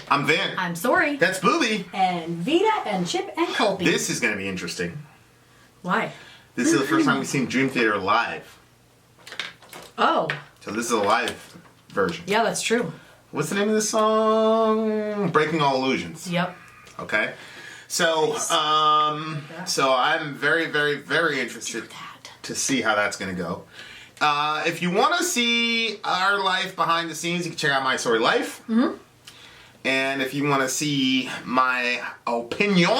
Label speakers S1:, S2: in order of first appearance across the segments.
S1: I'm Vin.
S2: I'm Sori.
S1: That's Booby.
S2: And Vita and Chip and Colby.
S1: This is going to be interesting.
S2: Why?
S1: This is the first time we've seen Dream Theater live.
S2: Oh.
S1: So this is a live version.
S2: Yeah, that's true.
S1: What's the name of this song? Breaking All Illusions.
S2: Yep.
S1: Okay. So,
S2: Nice.
S1: so I'm very, very, very interested to see how that's going to go. If you want to see our life behind the scenes, you can check out My Sori Life.
S2: Mm-hmm.
S1: And if you want to see my opinion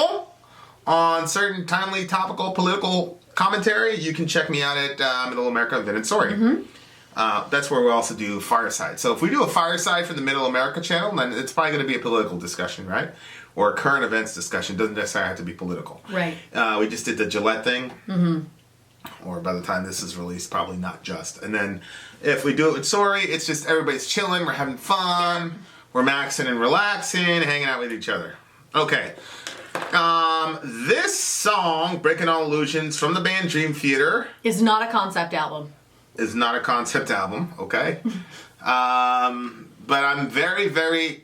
S1: on certain timely, topical, political commentary, you can check me out at Middle America, Vin and Sori.
S2: Mm-hmm.
S1: That's where we also do Fireside. So if we do a Fireside for the Middle America channel, then it's probably going to be a political discussion, right? Or a current events discussion. Doesn't necessarily have to be political.
S2: Right.
S1: We just did the Gillette thing.
S2: Mm-hmm.
S1: Or by the time this is released, probably not just. And then if we do it with Sori, it's just everybody's chilling, we're having fun, we're maxing and relaxing, hanging out with each other. Okay. This song, Breaking All Illusions, from the band Dream Theater,
S2: Is not a concept album.
S1: is not a concept album, okay? But I'm very, very...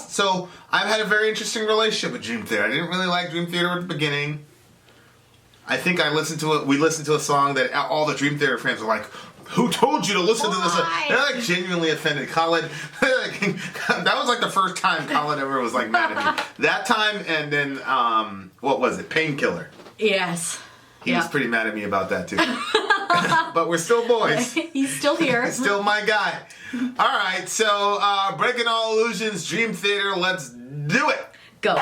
S1: So, I've had a very interesting relationship with Dream Theater. I didn't really like Dream Theater at the beginning. I think we listened to a song that all the Dream Theater fans were like, who told you to listen to this? They're like genuinely offended. Colin, that was like the first time Colin ever was like mad at me. That time, and then, what was it? Painkiller.
S2: Yes.
S1: He was pretty mad at me about that too. But we're still boys.
S2: He's still here.
S1: Still my guy. Alright, so Breaking All Illusions, Dream Theater, let's do it.
S2: Go.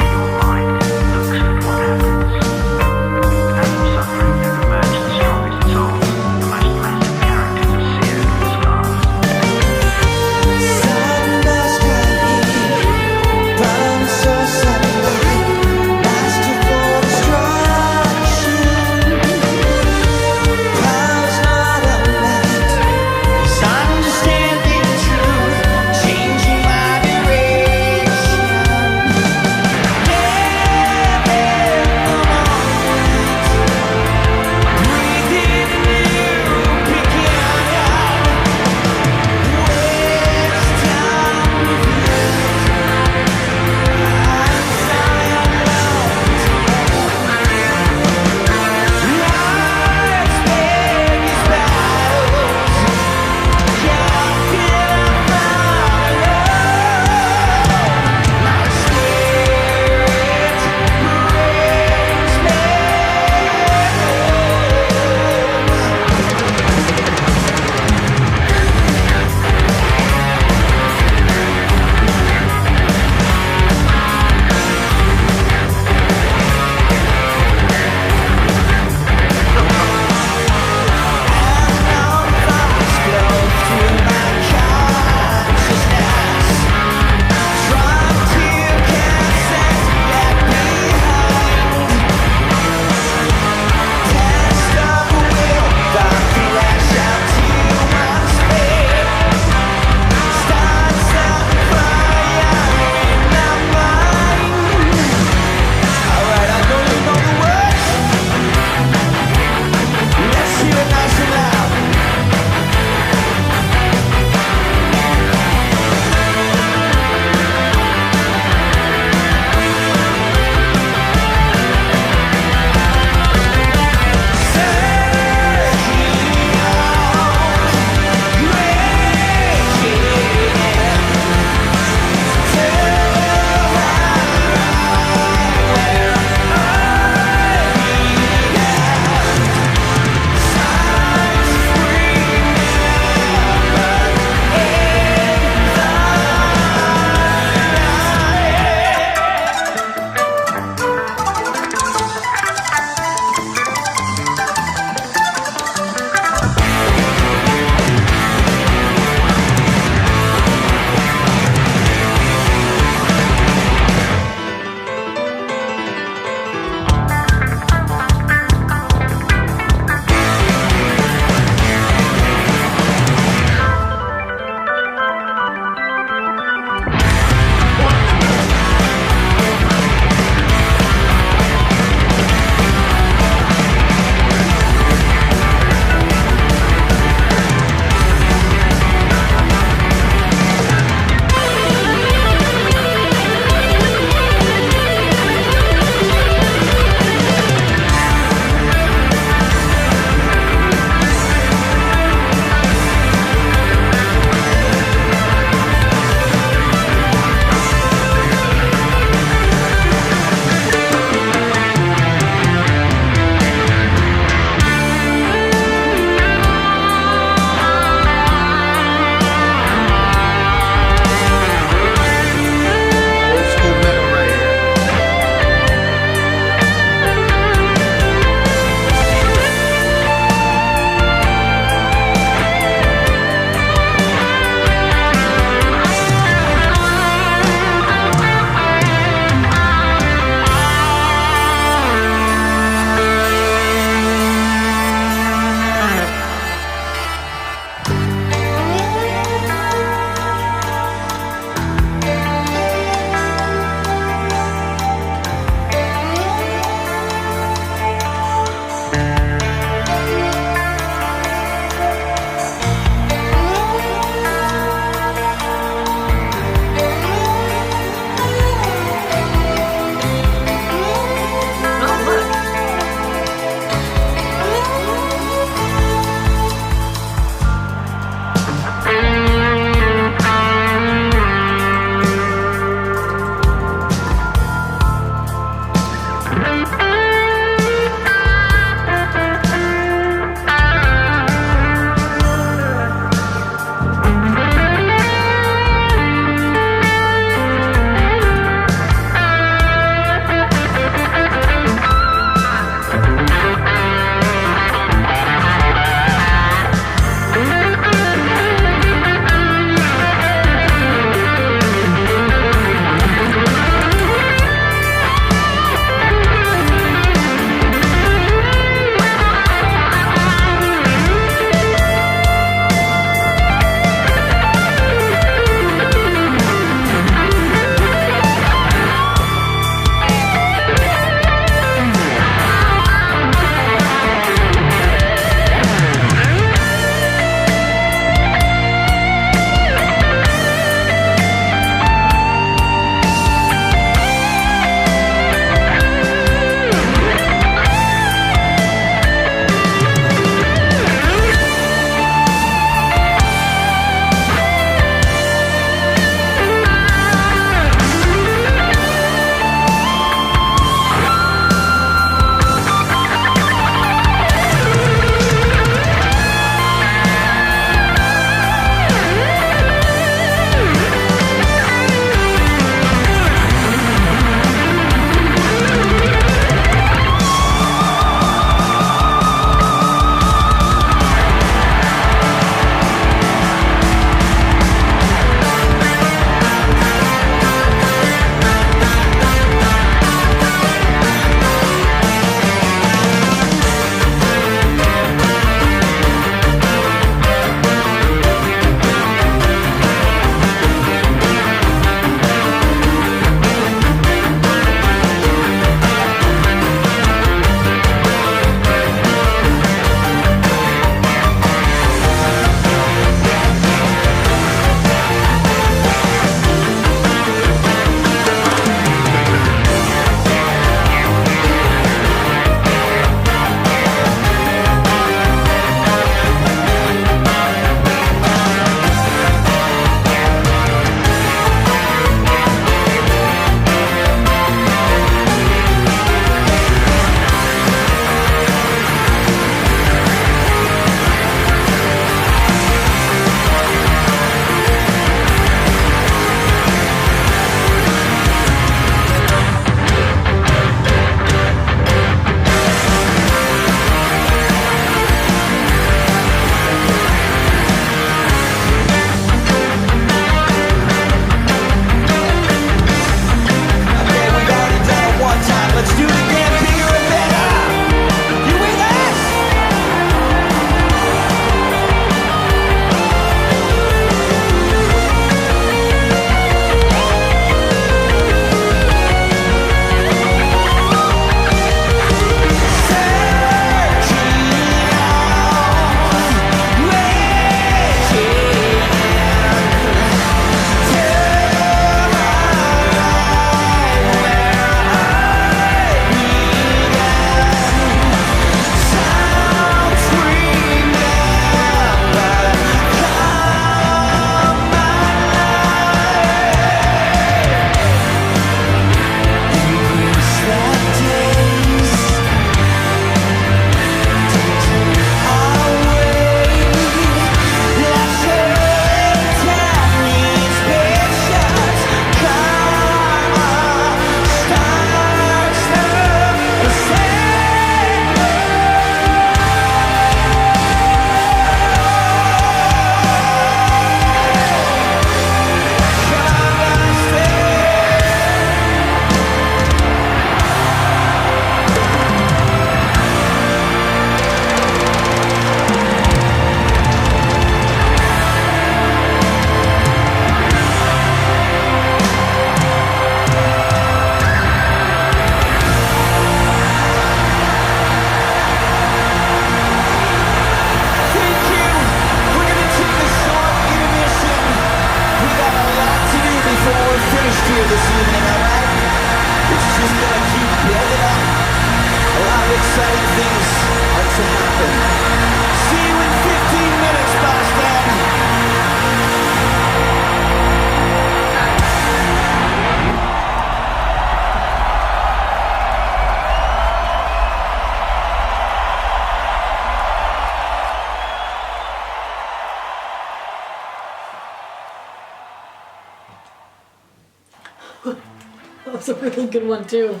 S2: That's a really good one too.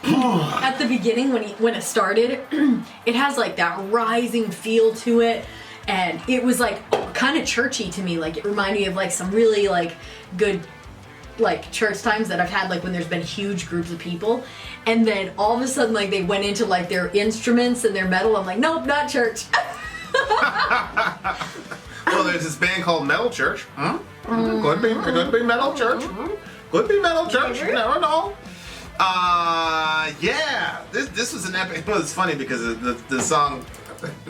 S2: At the beginning, when it started, it has like that rising feel to it, and it was like kind of churchy to me. Like it reminded me of like some really like good like church times that I've had, like when there's been huge groups of people, and then all of a sudden like they went into like their instruments and their metal. I'm like, nope, not church.
S1: Well, there's this band called Metal Church. Could be Metal Church. Could be Metal Church. You never know. Yeah. This was an epic. It was funny because the song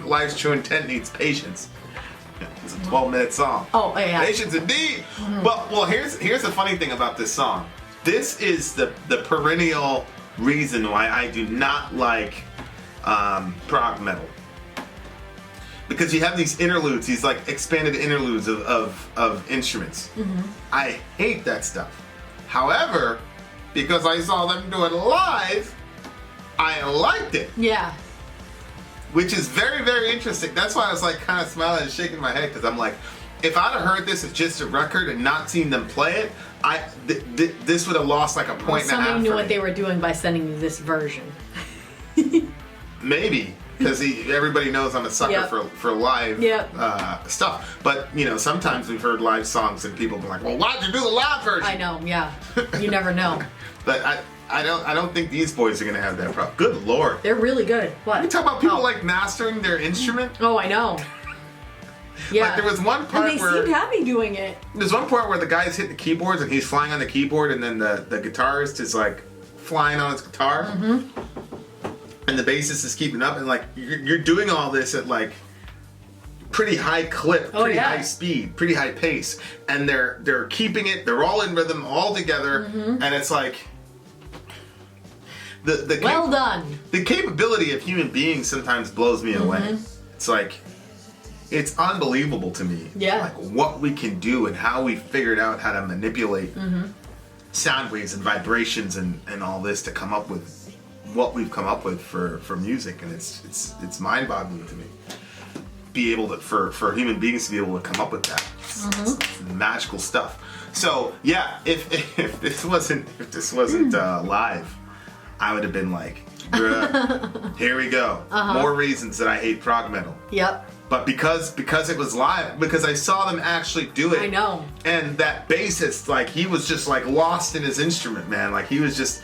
S1: "Life's True Intent Needs Patience." It's a 12-minute song.
S2: Oh yeah.
S1: Patience indeed. Well, here's the funny thing about this song. This is the perennial reason why I do not like prog metal. Because you have these interludes, these like expanded interludes of instruments. I hate that stuff. However, because I saw them do it live, I liked it.
S2: Yeah.
S1: Which is very, very interesting. That's why I was like kind of smiling and shaking my head, because I'm like, if I'd have heard this as just a record and not seen them play it, this would have lost like a point and a half.
S2: Somebody knew
S1: for
S2: what
S1: me.
S2: they were doing by sending you this version.
S1: Maybe. Because everybody knows I'm a sucker
S2: Yep.
S1: for live
S2: Yep.
S1: stuff. But, you know, sometimes we've heard live songs and people be like, well, why'd you do the live version?
S2: I know, yeah. You never know.
S1: But I don't think these boys are going to have that problem. Good Lord.
S2: They're really good. What?
S1: You talk about people like mastering their instrument?
S2: Oh, I know. Yeah.
S1: Like there was one part
S2: and they
S1: where...
S2: seemed happy doing it.
S1: There's one part where the guy's hitting the keyboards and he's flying on the keyboard, and then the guitarist is like flying on his guitar. And the bassist is keeping up, and like you're doing all this at like pretty high clip, pretty high speed, pretty high pace, and they're keeping it. They're all in rhythm, all together, and it's like
S2: Well done.
S1: the capability of human beings sometimes blows me away. It's like it's unbelievable to me, like what we can do and how we figured out how to manipulate sound waves and vibrations and all this to come up with what we've come up with for music, and it's mind-boggling to me. Be able to for human beings to be able to come up with that, it's magical stuff. So yeah, if this wasn't live, I would have been like, bruh, here we go, more reasons that I hate prog metal.
S2: Yep.
S1: But because it was live, because I saw them actually do it.
S2: I know.
S1: And that bassist, like, he was just like lost in his instrument, man. Like he was just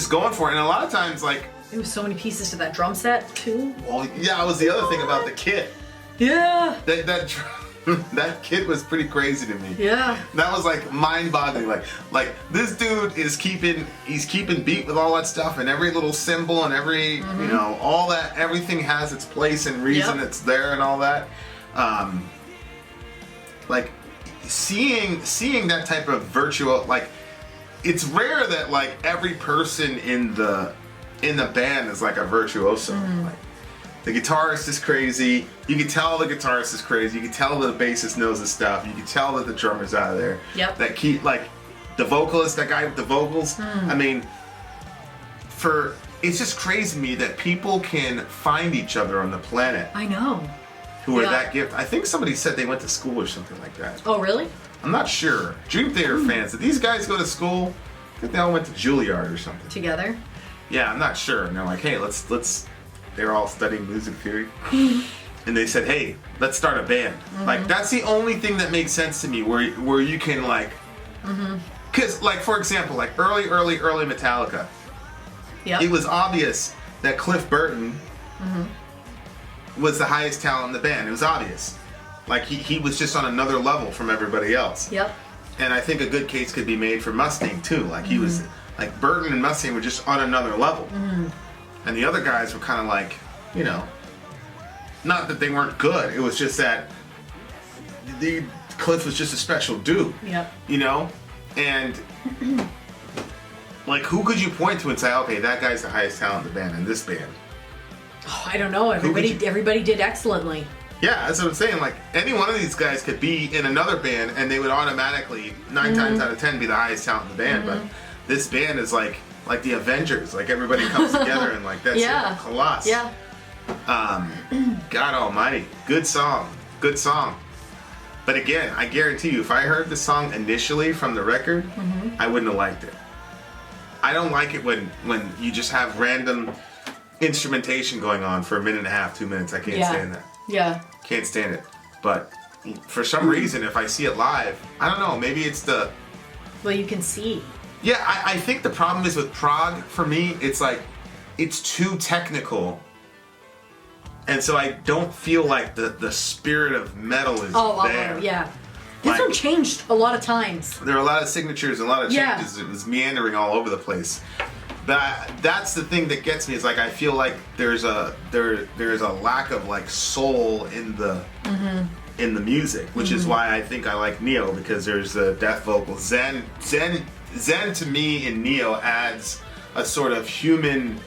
S1: going for it. And a lot of times, like,
S2: There was so many pieces to that drum set too.
S1: well, yeah, that was the other thing about the kit.
S2: Yeah.
S1: That kit was pretty crazy to me.
S2: Yeah.
S1: That was like mind-boggling. Like this dude is keeping beat with all that stuff, and every little symbol and every you know, all that, everything has its place and reason it's there and all that. Like seeing that type of virtual, like it's rare that like every person in the band is like a virtuoso. Like, the guitarist is crazy. You can tell the guitarist is crazy. You can tell that the bassist knows his stuff. You can tell that the drummer's out of there.
S2: Yep.
S1: That keep like the vocalist, that guy with the vocals. I mean, it's just crazy to me that people can find each other on the planet
S2: I know.
S1: who are that gifted. I think somebody said they went to school or something like that.
S2: Oh, really?
S1: I'm not sure. Dream Theater fans, did these guys go to school? I think they all went to Juilliard or something.
S2: Together?
S1: Yeah, I'm not sure. And they're like, hey, let's. They're all studying music theory, and they said, hey, let's start a band. Like that's the only thing that makes sense to me, where you can like, because like for example, like early Metallica,
S2: Yeah.
S1: it was obvious that Cliff Burton was the highest talent in the band. It was obvious, like he was just on another level from everybody else.
S2: Yep.
S1: And I think a good case could be made for Mustaine too. Like he was, like Burton and Mustaine were just on another level. And the other guys were kind of like, you know, not that they weren't good. It was just that Cliff was just a special dude.
S2: Yep.
S1: You know? And like, who could you point to and say, okay, that guy's the highest talent in the band, in this band?
S2: Oh, I don't know. Everybody did excellently.
S1: Yeah, that's what I'm saying. Like, any one of these guys could be in another band and they would automatically, 9 times out of 10, be the highest talent in the band. But this band is like the Avengers. Like, everybody comes together and like, that's it. Coloss.
S2: Yeah.
S1: God almighty. Good song. Good song. But again, I guarantee you, if I heard the song initially from the record, I wouldn't have liked it. I don't like it when you just have random instrumentation going on for a minute and a half, 2 minutes. I can't stand that.
S2: Yeah.
S1: Can't stand it. But for some reason, if I see it live, I don't know, maybe it's the...
S2: Well, you can see.
S1: Yeah, I think the problem is with prog, for me, it's like, it's too technical. And so I don't feel like the spirit of metal is there.
S2: Oh, yeah. This one changed a lot of times.
S1: There are a lot of signatures and a lot of changes. It was meandering all over the place. But that's the thing that gets me, is like, I feel like there's a lack of like soul in the music, which is why I think I like Neo, because there's the death vocal. Zen to me in Neo adds a sort of human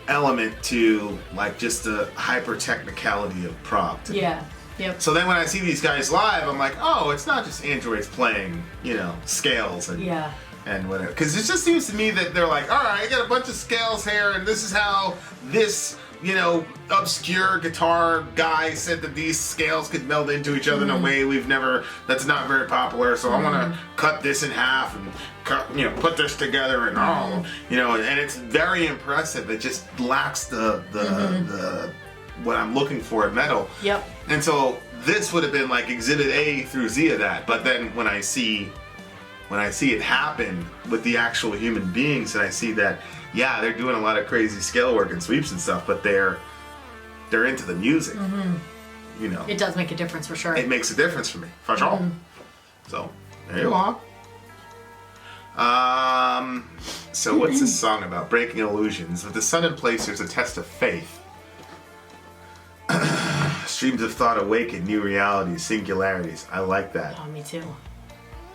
S1: element to like just the hyper technicality of prog.
S2: Yeah. Yep.
S1: So then when I see these guys live, I'm like, oh, it's not just androids playing, scales and whatever. Because it just seems to me that they're like, all right, I got a bunch of scales here, and this is how this, obscure guitar guy said that these scales could meld into each other in a way that's not very popular. So I want to cut this in half and put this together and and it's very impressive. It just lacks the what I'm looking for in metal.
S2: Yep.
S1: And so this would have been like exhibit A through Z of that. But then when I see it happen with the actual human beings, and I see that, yeah, they're doing a lot of crazy scale work and sweeps and stuff, but they're into the music.
S2: It does make a difference for sure.
S1: It makes a difference for me, for sure. So there you are. So what's this song about? Breaking illusions. With the sun in place, there's a test of faith. Streams of thought awaken, new realities, singularities. I like that.
S2: Oh, me too.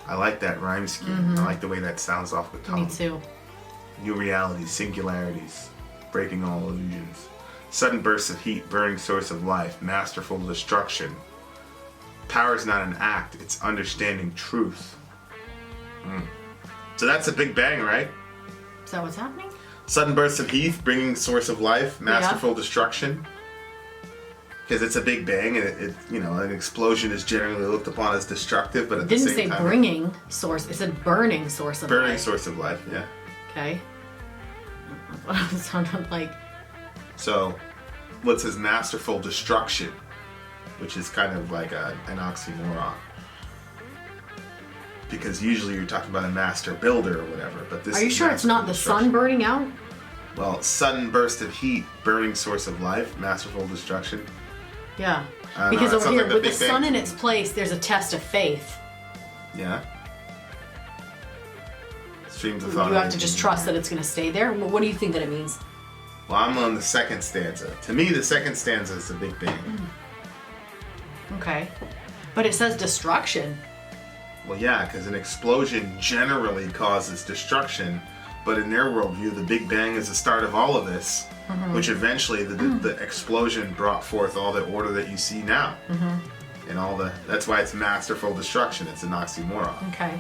S1: I like that rhyme scheme. I like the way that sounds off the tongue.
S2: Me too.
S1: New realities, singularities, breaking all illusions. Sudden bursts of heat, burning source of life, masterful destruction. Power is not an act, it's understanding truth. So that's a big bang, right?
S2: Is that what's happening?
S1: Sudden bursts of heat, bringing source of life, masterful destruction. Because it's a big bang, and an explosion is generally looked upon as destructive, but at the same time... It didn't say
S2: bringing source, it said burning source of life.
S1: Burning source of life, yeah.
S2: Okay. What it sounded like.
S1: So, what says masterful destruction, which is kind of like an oxymoron. Because usually you're talking about a master builder or whatever, but this
S2: Are you sure it's not the sun burning out?
S1: Well, sudden burst of heat, burning source of life, masterful destruction.
S2: Yeah. Because over here,
S1: like
S2: with the sun in its place, there's a test of faith.
S1: Yeah. Streams of thought.
S2: You have to just trust that it's going to stay there. What do you think that it means?
S1: Well, I'm on the second stanza. To me, the second stanza is the big bang.
S2: Okay. But it says destruction.
S1: Well, yeah, because an explosion generally causes destruction, but in their worldview, the Big Bang is the start of all of this, which eventually the explosion brought forth all the order that you see now. And that's why it's masterful destruction. It's an oxymoron.
S2: Okay.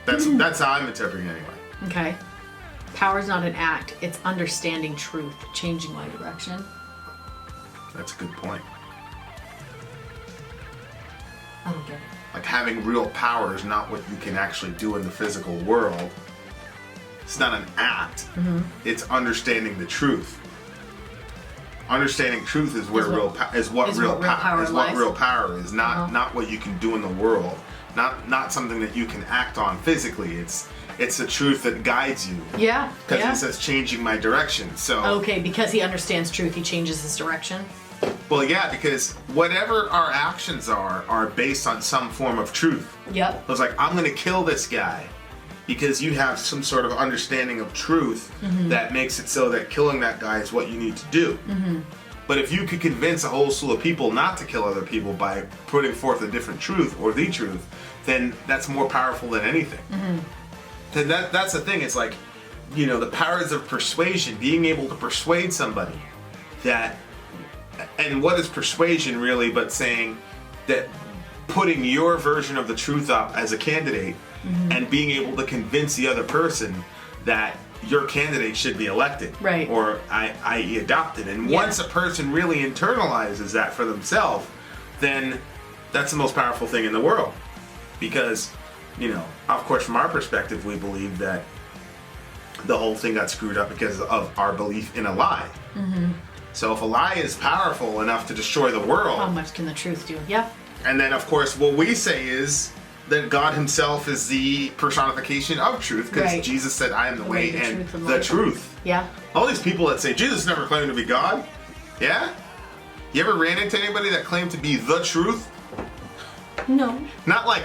S1: That's how I'm interpreting it anyway.
S2: Okay. Power's not an act, it's understanding truth, changing my direction.
S1: That's a good point.
S2: I don't get it.
S1: Like, having real power is not what you can actually do in the physical world. It's not an act. It's understanding the truth. Understanding truth is what real power is. Not what you can do in the world. Not something that you can act on physically. It's the truth that guides you.
S2: Yeah.
S1: Because it says changing my direction. So
S2: okay, because he understands truth, he changes his direction.
S1: Well, yeah, because whatever our actions are based on some form of truth.
S2: Yep.
S1: It's like, I'm going to kill this guy because you have some sort of understanding of truth that makes it so that killing that guy is what you need to do. But if you could convince a whole slew of people not to kill other people by putting forth a different truth or the truth, then that's more powerful than anything. Then that's the thing. It's like, the powers of persuasion, being able to persuade somebody that... And what is persuasion really but saying that putting your version of the truth up as a candidate and being able to convince the other person that your candidate should be elected,
S2: right,
S1: or i.e. adopted. And once a person really internalizes that for themselves, then that's the most powerful thing in the world. Because, of course, from our perspective, we believe that the whole thing got screwed up because of our belief in a lie. So if a lie is powerful enough to destroy the world,
S2: How much can the truth do? Yeah.
S1: and then of course what we say is that God himself is the personification of truth, because
S2: Right.
S1: Jesus said, I am the way and
S2: truth, and
S1: the
S2: life.
S1: truth.
S2: Yeah.
S1: All these people that say Jesus never claimed to be God, yeah? You ever ran into anybody that claimed to be the truth?
S2: No.
S1: Not like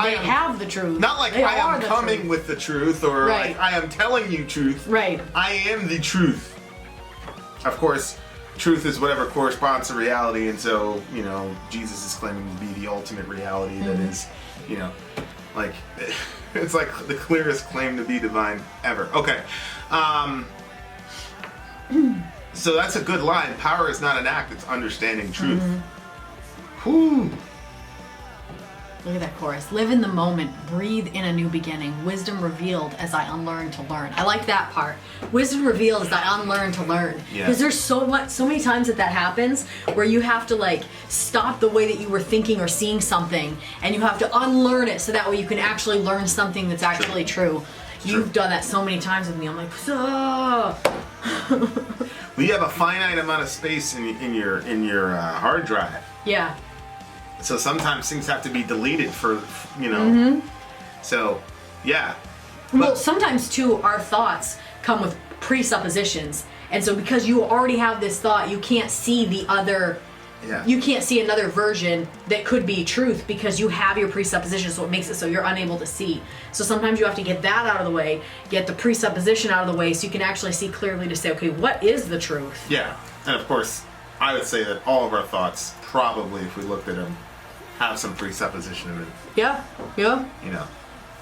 S2: They have the truth.
S1: Not like
S2: They
S1: I
S2: are
S1: am
S2: the
S1: coming
S2: truth.
S1: with the truth, or
S2: Right.
S1: like I am telling you truth.
S2: Right.
S1: I am the truth. Of course, truth is whatever corresponds to reality, and so, you know, Jesus is claiming to be the ultimate reality that is, you know, like, it's like the clearest claim to be divine ever. Okay. So that's a good line. Power is not an act, it's understanding truth. Whew.
S2: Look at that chorus. Live in the moment. Breathe in a new beginning. Wisdom revealed as I unlearn to learn. I like that part. Wisdom revealed as I unlearn to learn.
S1: Yeah.
S2: Because there's so many times that happens where you have to like stop the way that you were thinking or seeing something, and you have to unlearn it so that way you can actually learn something that's actually true. You've done that so many times with me. I'm like, oh.
S1: Well, you have a finite amount of space in your hard drive.
S2: Yeah.
S1: So sometimes things have to be deleted for, you know. So, yeah.
S2: Well, sometimes too, our thoughts come with presuppositions, and so because you already have this thought, you can't see the other.
S1: Yeah.
S2: You can't see another version that could be truth because you have your presupposition, so it makes it so you're unable to see. So sometimes you have to get that out of the way, get the presupposition out of the way, so you can actually see clearly to say, okay, what is the truth?
S1: Yeah. And of course, I would say that all of our thoughts, probably, if we looked at them, have some presupposition in it.
S2: Yeah. Yeah.
S1: You know.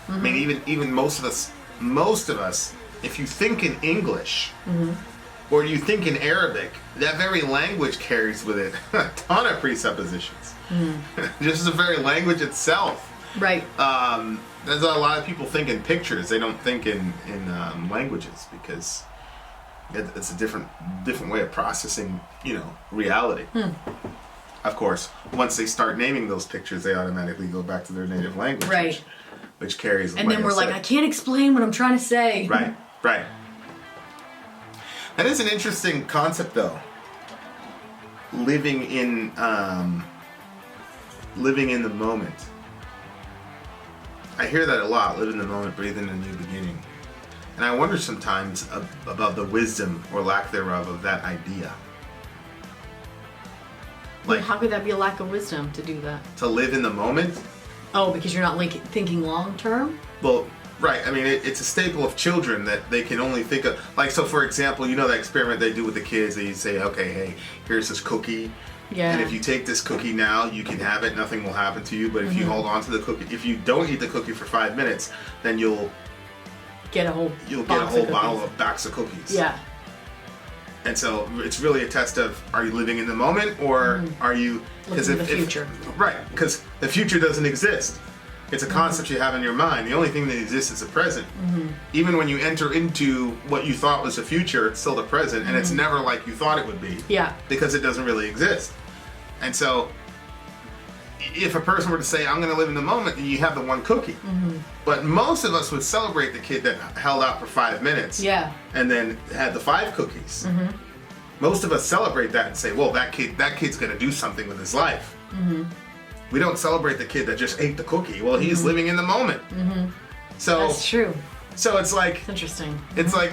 S1: I mean, even most of us, if you think in English, or you think in Arabic, that very language carries with it a ton of presuppositions. Just the very language itself.
S2: Right.
S1: There's a lot of people think in pictures. They don't think in languages, because it's a different way of processing, you know, reality. Of course, once they start naming those pictures, they automatically go back to their native language,
S2: Right.
S1: which carries.
S2: And then we're like, I can't explain what I'm trying to say.
S1: Right. That is an interesting concept, though. Living in the moment. I hear that a lot. Live in the moment, breathe in a new beginning. And I wonder sometimes about the wisdom or lack thereof of that idea.
S2: Like, how could that be a lack of wisdom to do that?
S1: To live in the moment?
S2: Oh, because you're not like thinking long term?
S1: Well, right. I mean, it's a staple of children that they can only think of. Like, so for example, you know that experiment they do with the kids? They say, okay, hey, here's this cookie.
S2: Yeah.
S1: And if you take this cookie now, you can have it. Nothing will happen to you. But if you hold on to the cookie, if you don't eat the cookie for 5 minutes, then you'll
S2: get a whole
S1: bottle of box of cookies.
S2: Yeah.
S1: And so it's really a test of, are you living in the moment, or are you
S2: looking at the future?
S1: Right, because the future doesn't exist. It's a concept you have in your mind. The only thing that exists is the present. Even when you enter into what you thought was the future, it's still the present, and it's never like you thought it would be.
S2: Yeah.
S1: Because it doesn't really exist. And so, if a person were to say, I'm going to live in the moment, then you have the one cookie. But most of us would celebrate the kid that held out for 5 minutes.
S2: Yeah.
S1: And then had the 5 cookies. Most of us celebrate that and say, well, that kid's going to do something with his life. We don't celebrate the kid that just ate the cookie. Well, he's living in the moment. So
S2: That's true.
S1: So it's like,
S2: It's interesting.
S1: it's like,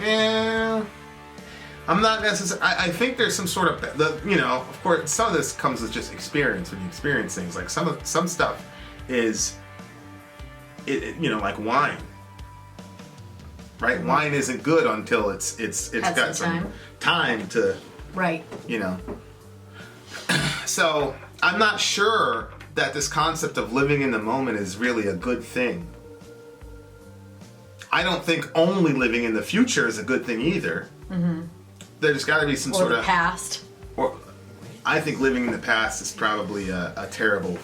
S1: I'm not necessarily. I think there's some sort of you know. Of course, some of this comes with just experience. When you experience things, like some stuff is, you know, like wine. Right, wine isn't good until it's
S2: Had
S1: got
S2: some
S1: some time to,
S2: Right.
S1: you know. So I'm not sure that this concept of living in the moment is really a good thing. I don't think only living in the future is a good thing either. There's got to be some
S2: Or
S1: sort
S2: the
S1: of
S2: past.
S1: Or I think living in the past is probably a terrible.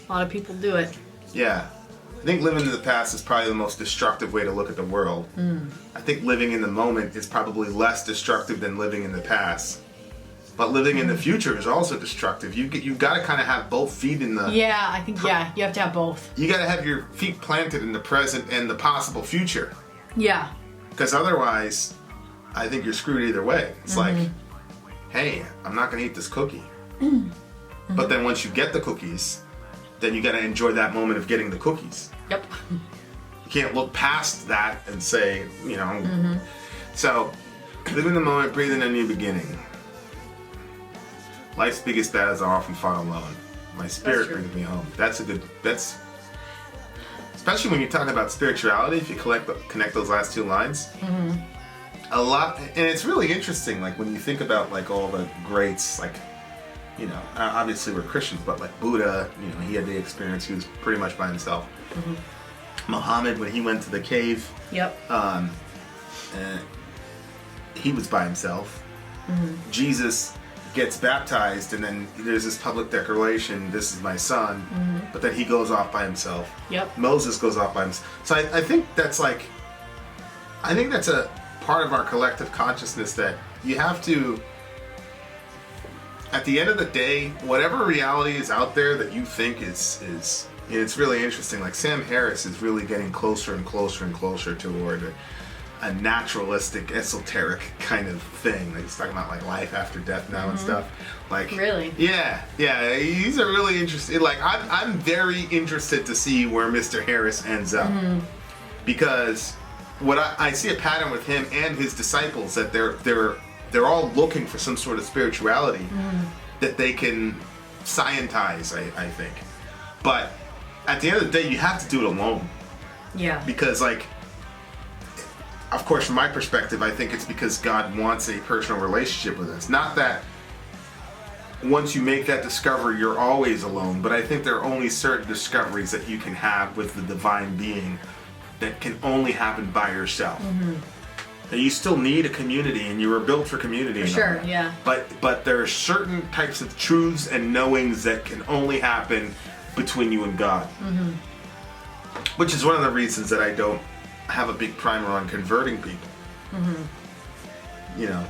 S2: A lot of people do it.
S1: Yeah, I think living in the past is probably the most destructive way to look at the world. I think living in the moment is probably less destructive than living in the past. But living in the future is also destructive. You've got to kind of have both feet in the.
S2: Yeah, I think you have to have both.
S1: You got to have your feet planted in the present and the possible future.
S2: Yeah.
S1: Because otherwise, I think you're screwed either way. It's like, hey, I'm not going to eat this cookie. But then once you get the cookies, then you got to enjoy that moment of getting the cookies.
S2: Yep.
S1: You can't look past that and say, you know. So, live in the moment, breathe in a new beginning. Life's biggest battles are often fought alone. My spirit brings me home. That's especially when you're talking about spirituality, if you connect those last two lines. A lot, and it's really interesting, like when you think about like all the greats, like, you know, obviously we're Christians, but like Buddha, you know, he had the experience, he was pretty much by himself. Muhammad, when he went to the cave, he was by himself. Jesus gets baptized, and then there's this public declaration, this is my son, but then he goes off by himself. Moses goes off by himself. So I think that's like, I think that's a part of our collective consciousness that you have to, at the end of the day, whatever reality is out there that you think is it's really interesting. Like Sam Harris is really getting closer and closer and closer toward a naturalistic, esoteric kind of thing. Like he's talking about like life after death now and stuff. Like
S2: really,
S1: yeah. He's a really interesting. Like I'm very interested to see where Mr. Harris ends up because what I see a pattern with him and his disciples that they're all looking for some sort of spirituality that they can scientize. I think, but at the end of the day, you have to do it alone.
S2: Yeah.
S1: Because like, of course, from my perspective, I think it's because God wants a personal relationship with us. Not that once you make that discovery, you're always alone, but I think there are only certain discoveries that you can have with the divine being that can only happen by yourself. And you still need a community, and you were built for community.
S2: For sure, yeah.
S1: But there are certain types of truths and knowings that can only happen between you and God. Which is one of the reasons that I don't have a big primer on converting people. You know,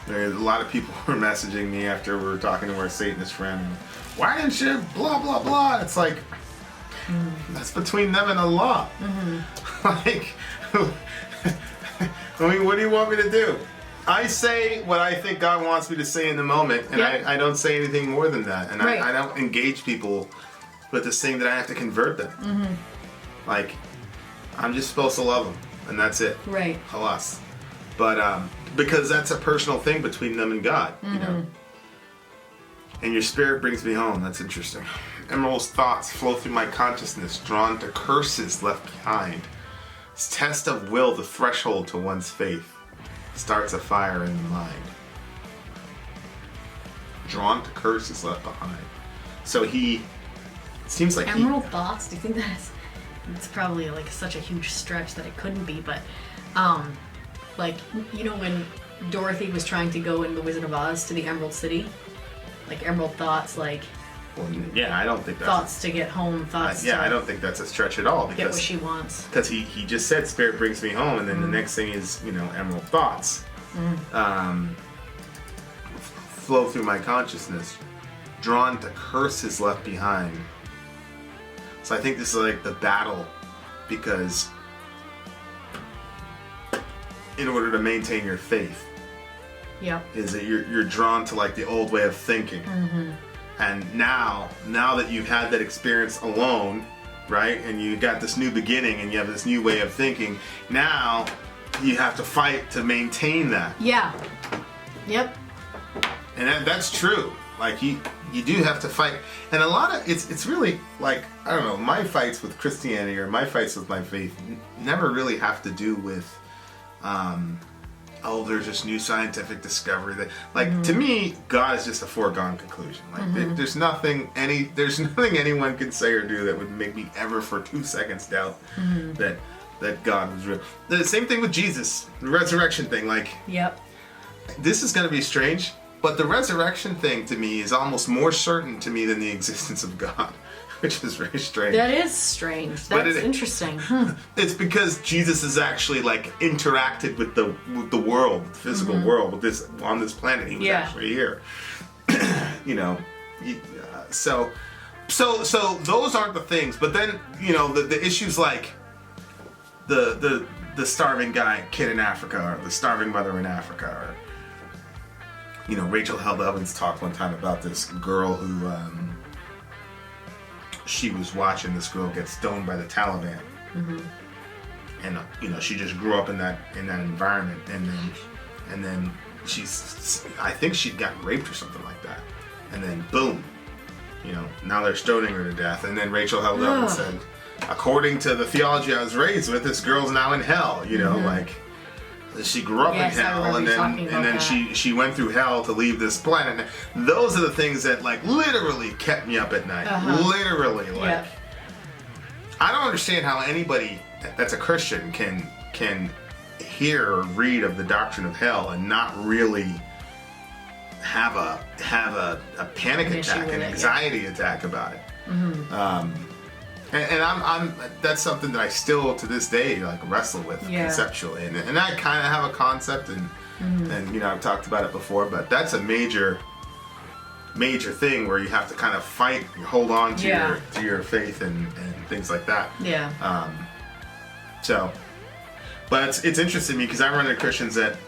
S1: there's a lot of people who were messaging me after we were talking to our Satanist friend. Why didn't you blah blah blah? It's like that's between them and Allah. Like, I mean, what do you want me to do? I say what I think God wants me to say in the moment, and I don't say anything more than that. And I don't engage people with this thing that I have to convert them. Like, I'm just supposed to love them, and that's it.
S2: Right.
S1: Halas. But because that's a personal thing between them and God, you know. And your spirit brings me home. That's interesting. Emerald's thoughts flow through my consciousness, drawn to curses left behind. This test of will, the threshold to one's faith, starts a fire in the mind. Drawn to curses left behind. So it seems like
S2: Emerald thoughts. Do you think it's probably like such a huge stretch that it couldn't be, but like, you know, when Dorothy was trying to go in The Wizard of Oz to the Emerald City, like Emerald thoughts, like,
S1: well, yeah, I don't think that's
S2: thoughts to get home, thoughts to
S1: I don't think that's a stretch at all, because
S2: get what she wants.
S1: Because he just said spirit brings me home, and then the next thing is, you know, emerald thoughts flow through my consciousness, drawn to curses left behind. So I think this is like the battle, because in order to maintain your faith, is that you're drawn to like the old way of thinking. And now that you've had that experience alone, right, and you got this new beginning and you have this new way of thinking, now you have to fight to maintain that.
S2: Yeah. Yep.
S1: And that's true. Like you do have to fight. And a lot of it's really like, I don't know, my fights with Christianity or my fights with my faith never really have to do with there's this new scientific discovery that, like, to me, God is just a foregone conclusion. Like, there's nothing anyone can say or do that would make me ever for 2 seconds doubt that God was real. The same thing with Jesus, the resurrection thing. Like, this is going to be strange, but the resurrection thing to me is almost more certain to me than the existence of God. Which is very strange.
S2: That is strange. That's interesting.
S1: It's because Jesus has actually like interacted with the world, the physical world, with this on this planet. He was actually here. You know, so those aren't the things. But then, you know, the issues like the the starving kid in Africa, or the starving mother in Africa, or Rachel Held Evans talked one time about this girl who she was watching this girl get stoned by the Taliban, and she just grew up in that environment, and then I think she'd gotten raped or something like that, and then boom, now they're stoning her to death, and then Rachel Held Evans said, according to the theology I was raised with, this girl's now in hell, like she grew up in hell, and then she went through hell to leave this planet. Those are the things that like literally kept me up at night. Literally, like I don't understand how anybody that's a Christian can hear or read of the doctrine of hell and not really have a panic attack, an anxiety attack about it. And I'm that's something that I still to this day like wrestle with conceptually, and I kind of have a concept, and I've talked about it before, but that's a major thing where you have to kind of fight, hold on to your faith and things like that. But it's interesting to me because I run into Christians that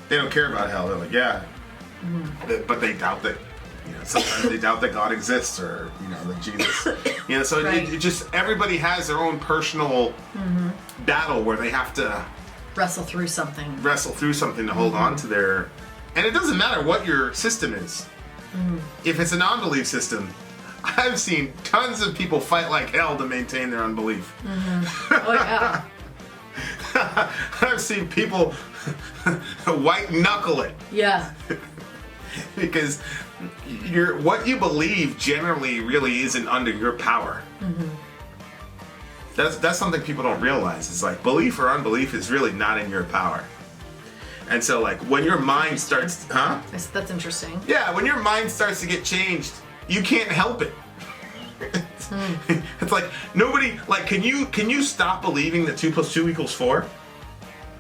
S1: they don't care about hell. They're like, but they doubt that. Sometimes they doubt that God exists, or that Jesus. So it just everybody has their own personal battle where they have to
S2: wrestle through something
S1: to hold on to their. And it doesn't matter what your system is. If it's a non-belief system, I've seen tons of people fight like hell to maintain their unbelief.
S2: Oh yeah.
S1: I've seen people white knuckle it.
S2: Yeah.
S1: Because what you believe generally really isn't under your power. That's something people don't realize. It's like belief or unbelief is really not in your power. And so like when your mind starts,
S2: That's interesting.
S1: Yeah, when your mind starts to get changed, you can't help it. It's like nobody like can you stop believing that 2 + 2 = 4?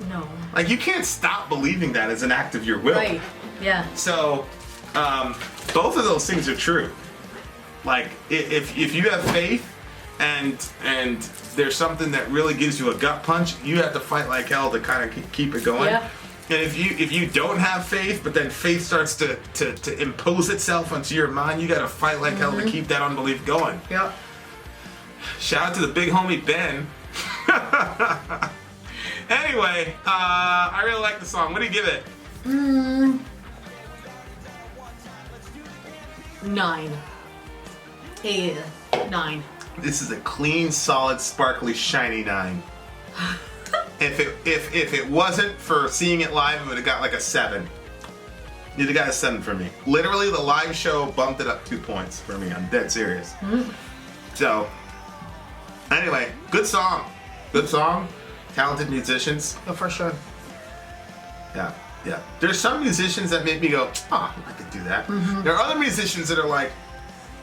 S2: No.
S1: Like you can't stop believing that as an act of your will.
S2: Right. Yeah.
S1: So both of those things are true. Like if you have faith and there's something that really gives you a gut punch, you have to fight like hell to kind of keep it going.
S2: Yeah.
S1: And if you don't have faith, but then faith starts to impose itself onto your mind, you got to fight like hell to keep that unbelief going.
S2: Yep.
S1: Shout out to the big homie Ben. Anyway, I really like the song. What do you give it?
S2: 9. 9.
S1: This is a clean, solid, sparkly, shiny 9. If it wasn't for seeing it live, it would have got like a 7. You'd have got a 7 for me. Literally, the live show bumped it up 2 points for me. I'm dead serious. So, anyway, good song. Good song. Talented musicians.
S2: Oh, for sure.
S1: Yeah. There's some musicians that make me go, I could do that. There are other musicians that are like,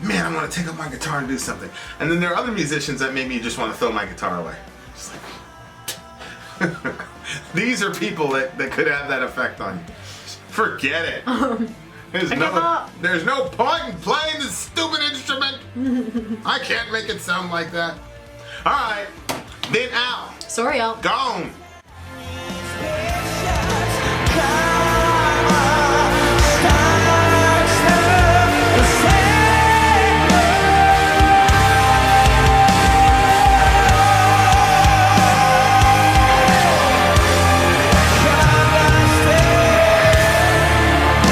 S1: man, I want to take up my guitar and do something. And then there are other musicians that make me just want to throw my guitar away. Just like, these are people that could have that effect on you. Forget it. There's no point in playing this stupid instrument. I can't make it sound like that. All right, Vin out.
S2: Sorry, out.
S1: Gone.